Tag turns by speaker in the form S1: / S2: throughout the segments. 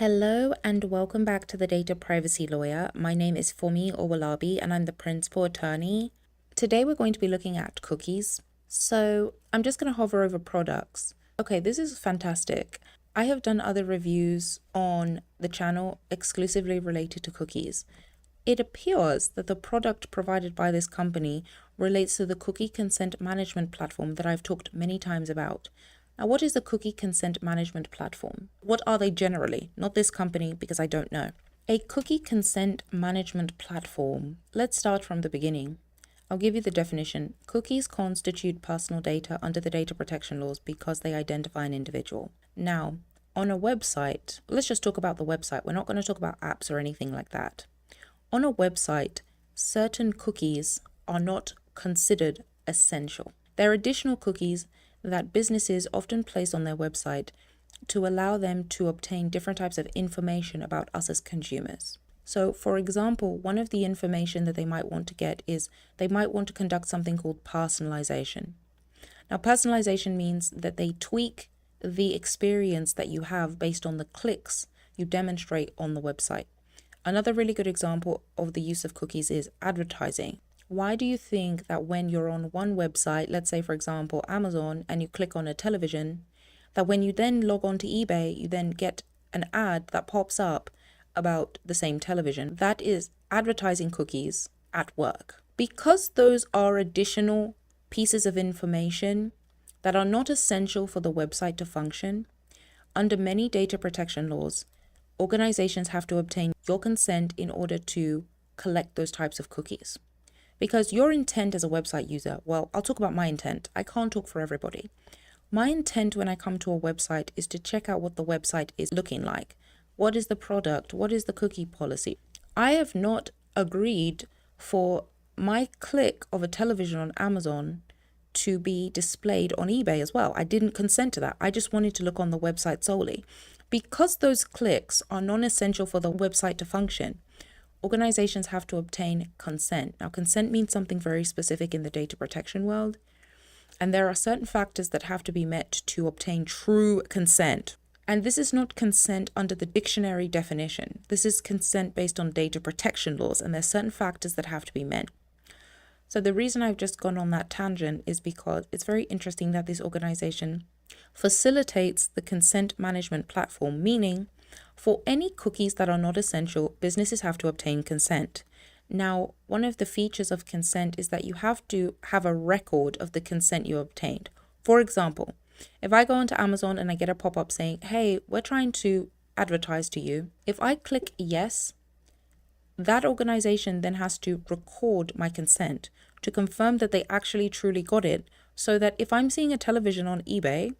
S1: Hello and welcome back to the Data Privacy Lawyer. My name is Funmi Owolabi and I'm the principal attorney. Today we're going to be looking at cookies. So I'm just going to hover over products. Okay, this is fantastic. I have done other reviews on the channel exclusively related to cookies. It appears that the product provided by this company relates to the cookie consent management platform that I've talked many times about. Now, what is the cookie consent management platform? What are they generally? Not this company, because I don't know. A cookie consent management platform. Let's start from the beginning. I'll give you the definition. Cookies constitute personal data under the data protection laws because they identify an individual. Now, on a website, let's just talk about the website. We're not going to talk about apps or anything like that. On a website, certain cookies are not considered essential. There are additional cookies that businesses often place on their website to allow them to obtain different types of information about us as consumers. So, for example, one of the information that they might want to get is they might want to conduct something called personalization. Now, personalization means that they tweak the experience that you have based on the clicks you demonstrate on the website. Another really good example of the use of cookies is advertising. Why do you think that when you're on one website, let's say for example Amazon, and you click on a television, that when you then log on to eBay, you then get an ad that pops up about the same television? That is advertising cookies at work. Because those are additional pieces of information that are not essential for the website to function, under many data protection laws, organizations have to obtain your consent in order to collect those types of cookies. Because your intent as a website user, well, I'll talk about my intent. I can't talk for everybody. My intent when I come to a website is to check out what the website is looking like. What is the product? What is the cookie policy? I have not agreed for my click of a television on Amazon to be displayed on eBay as well. I didn't consent to that. I just wanted to look on the website solely. Because those clicks are non-essential for the website to function, organizations have to obtain consent. Now, consent means something very specific in the data protection world, and there are certain factors that have to be met to obtain true consent. And this is not consent under the dictionary definition. This is consent based on data protection laws, and there's certain factors that have to be met. So the reason I've just gone on that tangent is because it's very interesting that this organization facilitates the consent management platform, meaning for any cookies that are not essential, businesses have to obtain consent. Now, one of the features of consent is that you have to have a record of the consent you obtained. For example, if I go onto Amazon and I get a pop-up saying, hey, we're trying to advertise to you, if I click yes, that organization then has to record my consent to confirm that they actually truly got it, so that if I'm seeing a television on eBay,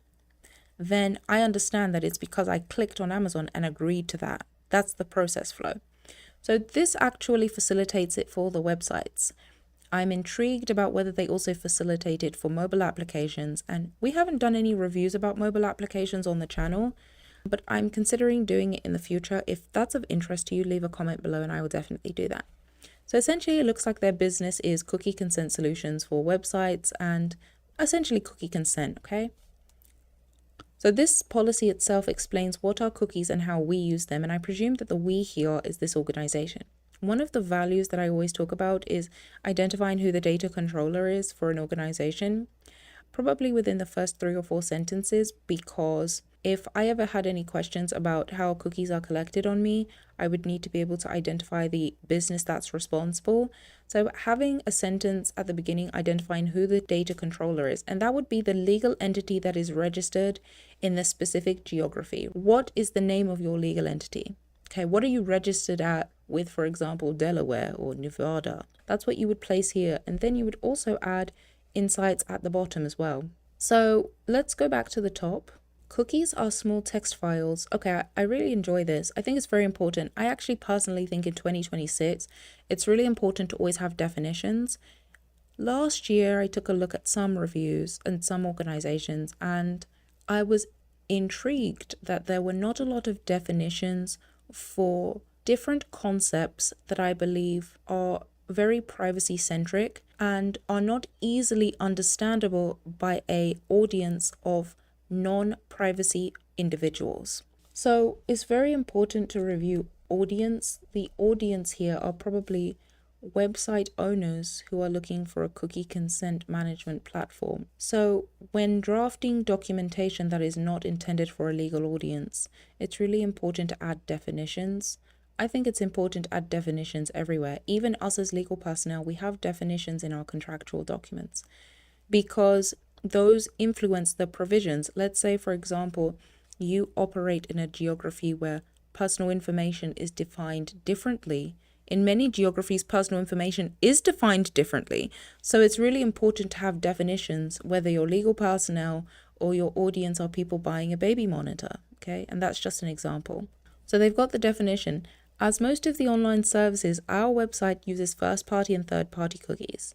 S1: then I understand that it's because I clicked on Amazon and agreed to that. That's the process flow. So this actually facilitates it for the websites. I'm intrigued about whether they also facilitate it for mobile applications, and we haven't done any reviews about mobile applications on the channel, but I'm considering doing it in the future. If that's of interest to you, leave a comment below and I will definitely do that. So essentially it looks like their business is cookie consent solutions for websites and essentially cookie consent, okay? So this policy itself explains what are cookies and how we use them, and I presume that the we here is this organization. One of the values that I always talk about is identifying who the data controller is for an organization, probably within the first 3 or 4 sentences, because if I ever had any questions about how cookies are collected on me, I would need to be able to identify the business that's responsible. So having a sentence at the beginning identifying who the data controller is, and that would be the legal entity that is registered in the specific geography. What is the name of your legal entity? Okay, what are you registered at with, for example, Delaware or Nevada? That's what you would place here. And then you would also add insights at the bottom as well. So let's go back to the top. Cookies are small text files. Okay, I really enjoy this. I think it's very important. I actually personally think in 2026, it's really important to always have definitions. Last year, I took a look at some reviews and some organizations, and I was intrigued that there were not a lot of definitions for different concepts that I believe are very privacy centric and are not easily understandable by an audience of non-privacy individuals. So it's very important to review audience. The audience here are probably website owners who are looking for a cookie consent management platform. So when drafting documentation that is not intended for a legal audience, it's really important to add definitions. I think it's important to add definitions everywhere. Even us as legal personnel, we have definitions in our contractual documents because those influence the provisions. Let's say, for example, you operate in a geography where personal information is defined differently. In many geographies, personal information is defined differently. So it's really important to have definitions, whether your legal personnel or your audience are people buying a baby monitor. Okay, and that's just an example. So they've got the definition. As most of the online services, our website uses first-party and third-party cookies.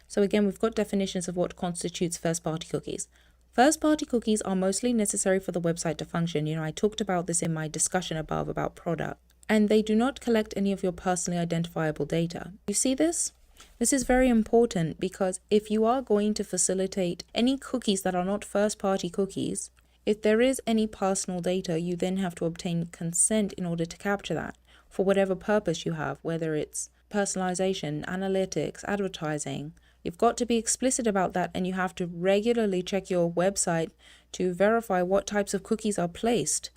S1: So again, we've got definitions of what constitutes first-party cookies. First-party cookies are mostly necessary for the website to function. I talked about this in my discussion above about product. And they do not collect any of your personally identifiable data. You see this? This is very important because if you are going to facilitate any cookies that are not first-party cookies, if there is any personal data, you then have to obtain consent in order to capture that for whatever purpose you have, whether it's personalization, analytics, advertising. You've got to be explicit about that, and you have to regularly check your website to verify what types of cookies are placed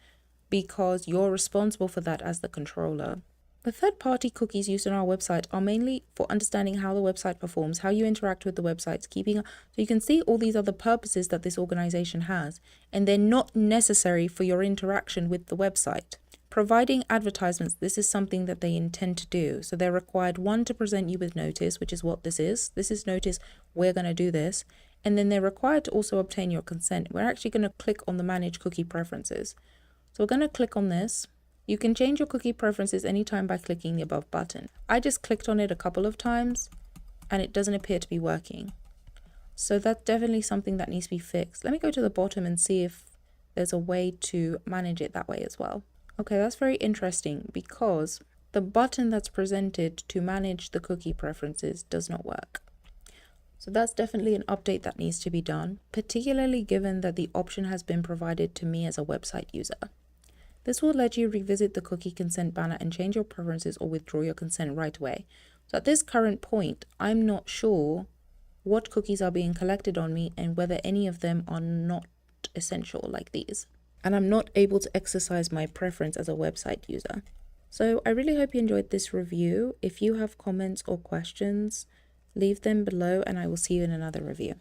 S1: because you're responsible for that as the controller. The third-party cookies used on our website are mainly for understanding how the website performs, how you interact with the websites, so you can see all these other purposes that this organization has, and they're not necessary for your interaction with the website. Providing advertisements, this is something that they intend to do. So they're required, one, to present you with notice, which is what this is. This is notice, we're going to do this. And then they're required to also obtain your consent. We're actually going to click on the Manage Cookie Preferences. So we're going to click on this. You can change your cookie preferences anytime by clicking the above button. I just clicked on it a couple of times and it doesn't appear to be working. So that's definitely something that needs to be fixed. Let me go to the bottom and see if there's a way to manage it that way as well. Okay, that's very interesting because the button that's presented to manage the cookie preferences does not work. So that's definitely an update that needs to be done, particularly given that the option has been provided to me as a website user. This will let you revisit the cookie consent banner and change your preferences or withdraw your consent right away. So at this current point, I'm not sure what cookies are being collected on me and whether any of them are not essential like these. And I'm not able to exercise my preference as a website user. So I really hope you enjoyed this review. If you have comments or questions, leave them below and I will see you in another review.